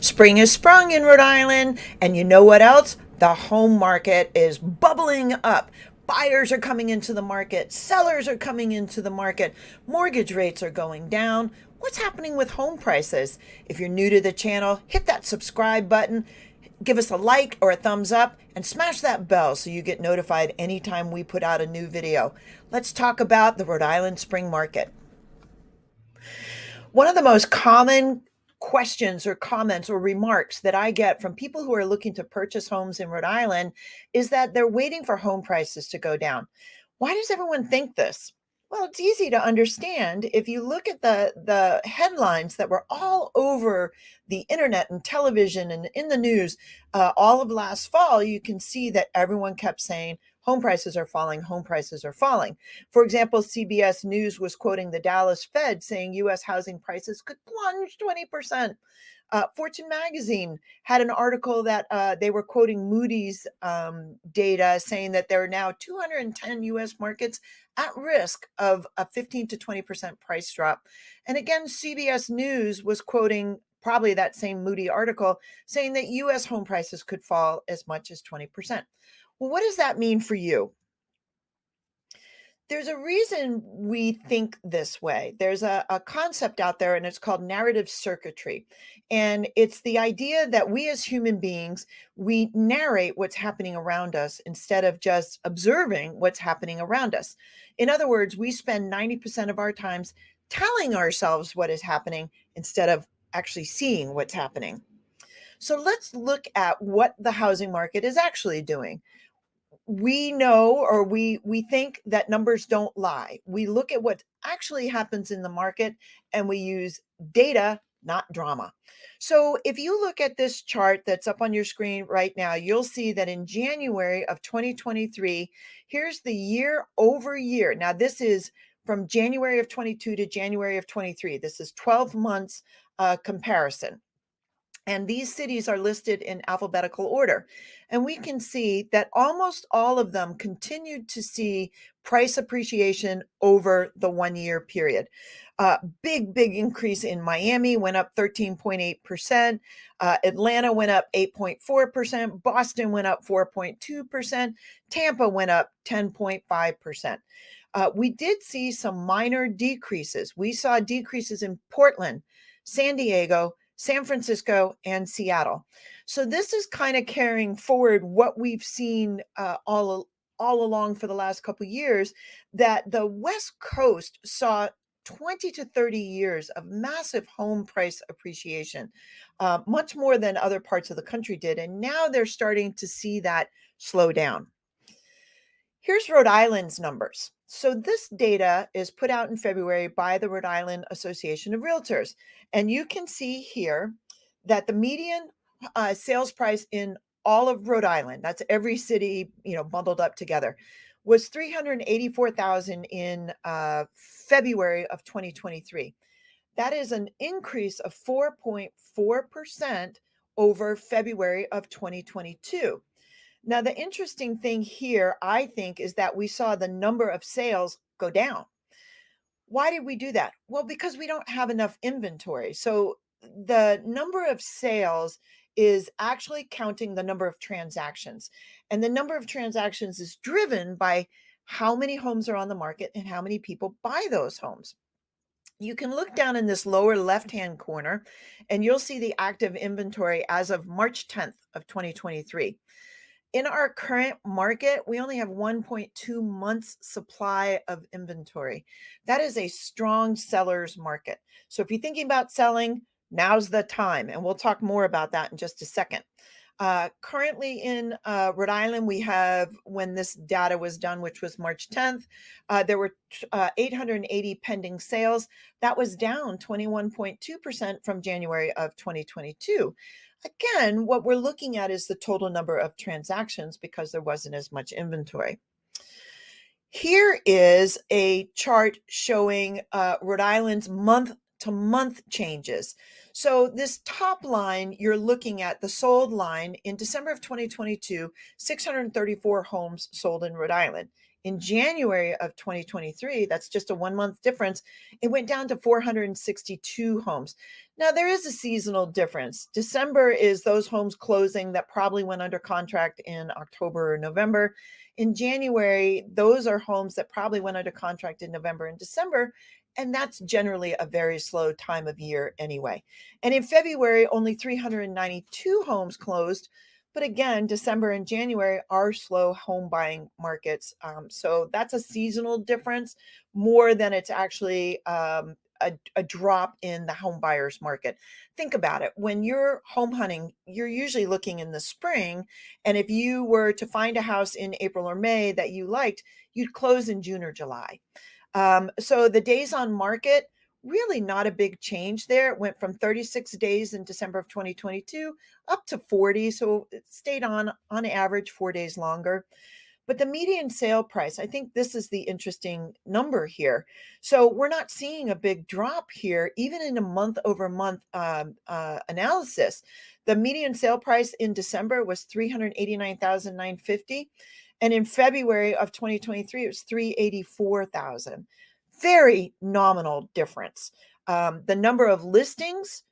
Spring is sprung in Rhode Island, and you know what else? The home market is bubbling up. Buyers are coming into the market, sellers are coming into the market, mortgage rates are going down. What's happening with home prices? If you're new to the channel, hit that subscribe button, give us a like or a thumbs up, and smash that bell so you get notified anytime we put out a new video. Let's talk about the Rhode Island spring market. One of the most common questions or comments or remarks that I get from people who are looking to purchase homes in Rhode Island is that they're waiting for home prices to go down. Why does everyone think this? Well, it's easy to understand. If you look at the headlines that were all over the internet and television and in the news all of last fall, you can see that everyone kept saying home prices are falling, home prices are falling. For example, CBS News was quoting the Dallas Fed saying U.S. housing prices could plunge 20%. Fortune magazine had an article that they were quoting Moody's data saying that there are now 210 U.S. markets at risk of a 15 to 20% price drop. And again, CBS News was quoting probably that same Moody article saying that U.S. home prices could fall as much as 20%. Well, what does that mean for you? There's a reason we think this way. There's a concept out there, and it's called narrative circuitry. And it's the idea that we as human beings, we narrate what's happening around us instead of just observing what's happening around us. In other words, we spend 90% of our times telling ourselves what is happening instead of actually seeing what's happening. So let's look at what the housing market is actually doing. We know, or we think that numbers don't lie. We look at what actually happens in the market and we use data, not drama. So if you look at this chart that's up on your screen right now, you'll see that in January of 2023, here's the year over year. Now this is from January of 22 to January of 23. This is 12 months comparison. And these cities are listed in alphabetical order. And we can see that almost all of them continued to see price appreciation over the 1 year period. Big increase in Miami, went up 13.8%. Atlanta went up 8.4%. Boston went up 4.2%. Tampa went up 10.5%. We did see some minor decreases. We saw decreases in Portland, San Diego, San Francisco, and Seattle. So this is kind of carrying forward what we've seen all along for the last couple of years, that the West Coast saw 20 to 30 years of massive home price appreciation, much more than other parts of the country did. And now they're starting to see that slow down. Here's Rhode Island's numbers. So this data is put out in February by the Rhode Island Association of Realtors. And you can see here that the median sales price in all of Rhode Island, that's every city, bundled up together, was 384,000 in February of 2023. That is an increase of 4.4% over February of 2022. Now, the interesting thing here, I think, is that we saw the number of sales go down. Why did we do that? Well, because we don't have enough inventory. So the number of sales is actually counting the number of transactions. And the number of transactions is driven by how many homes are on the market and how many people buy those homes. You can look down in this lower left-hand corner and you'll see the active inventory as of March 10th of 2023. In our current market, we only have 1.2 months supply of inventory. That is a strong seller's market. So if you're thinking about selling, now's the time. And we'll talk more about that in just a second. Currently in Rhode Island, we have, when this data was done, which was March 10th, there were 880 pending sales. That was down 21.2% from January of 2022. Again, what we're looking at is the total number of transactions because there wasn't as much inventory. Here is a chart showing Rhode Island's month-to-month changes. So this top line, you're looking at the sold line in December of 2022, 634 homes sold in Rhode Island. In January of 2023, that's just a 1 month difference, it went down to 462 homes. Now, there is a seasonal difference. December is those homes closing that probably went under contract in October or November. In January, those are homes that probably went under contract in November and December. And that's generally a very slow time of year anyway. And in February, only 392 homes closed. But again, December and January are slow home buying markets. So that's a seasonal difference more than it's actually a drop in the home buyer's market. Think about it. When you're home hunting, you're usually looking in the spring. And if you were to find a house in April or May that you liked, you'd close in June or July. So the days on market, really not a big change there. It went from 36 days in December of 2022 up to 40. So it stayed on average 4 days longer. But the median sale price, I think this is the interesting number here. So we're not seeing a big drop here, even in a month over month analysis. The median sale price in December was 389,950. And in February of 2023, it was 384,000. Very nominal difference. The number of listings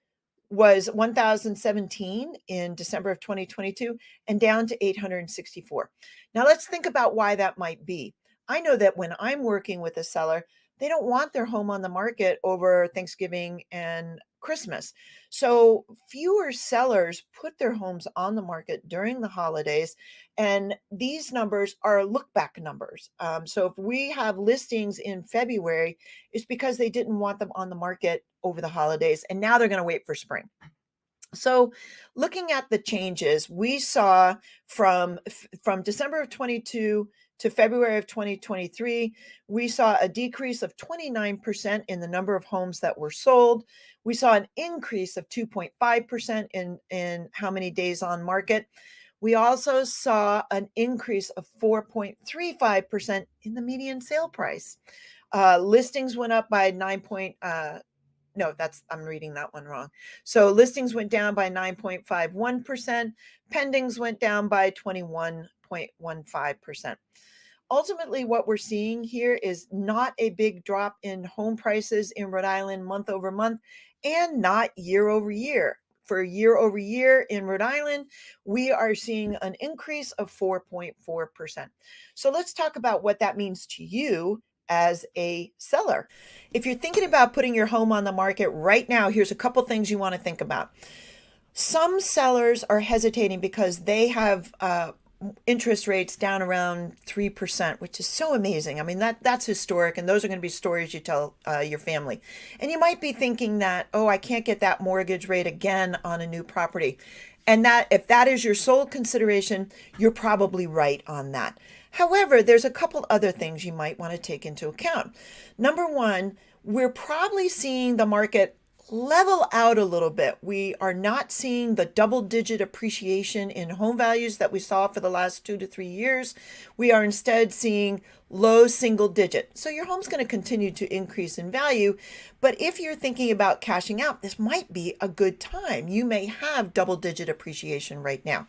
was 1,017 in December of 2022 and down to 864. Now let's think about why that might be. I know that when I'm working with a seller, they don't want their home on the market over Thanksgiving and Christmas. So fewer sellers put their homes on the market during the holidays. And these numbers are look back numbers. So if we have listings in February, it's because they didn't want them on the market over the holidays. And now they're going to wait for spring. So looking at the changes, we saw from December of 22 to February of 2023, we saw a decrease of 29% in the number of homes that were sold. We saw an increase of 2.5% in how many days on market. We also saw an increase of 4.35% in the median sale price. Listings went up by no, I'm reading that one wrong. So listings went down by 9.51%. Pendings went down by 21.15%. Ultimately, what we're seeing here is not a big drop in home prices in Rhode Island month over month and not year over year. For year over year in Rhode Island, we are seeing an increase of 4.4%. So let's talk about what that means to you as a seller. If you're thinking about putting your home on the market right now, here's a couple things you want to think about. Some sellers are hesitating because they have interest rates down around 3%, which is so amazing. I mean, that's historic, and those are going to be stories you tell your family. And you might be thinking that, oh, I can't get that mortgage rate again on a new property. And that if that is your sole consideration, you're probably right on that. However, there's a couple other things you might want to take into account. Number one, we're probably seeing the market level out a little bit. We are not seeing the double-digit appreciation in home values that we saw for the last 2 to 3 years. We are instead seeing low single digit. So your home's going to continue to increase in value. But if you're thinking about cashing out, this might be a good time. You may have double-digit appreciation right now.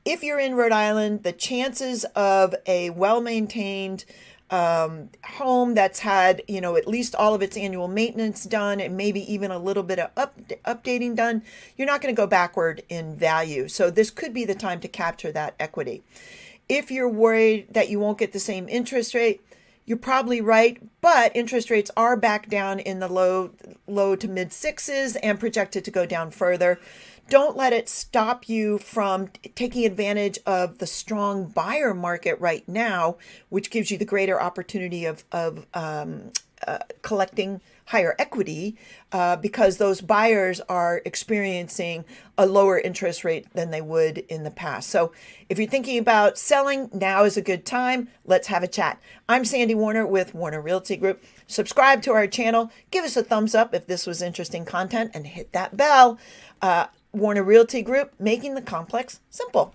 If you're in Rhode Island, the chances of a well-maintained home that's had, at least all of its annual maintenance done and maybe even a little bit of updating done, you're not going to go backward in value. So this could be the time to capture that equity. If you're worried that you won't get the same interest rate, you're probably right, but interest rates are back down in the low to mid sixes and projected to go down further. Don't let it stop you from taking advantage of the strong buyer market right now, which gives you the greater opportunity of collecting higher equity because those buyers are experiencing a lower interest rate than they would in the past. So if you're thinking about selling, now is a good time. Let's have a chat. I'm Sandy Warner with Warner Realty Group. Subscribe to our channel. Give us a thumbs up if this was interesting content and hit that bell. Warner Realty Group, making the complex simple.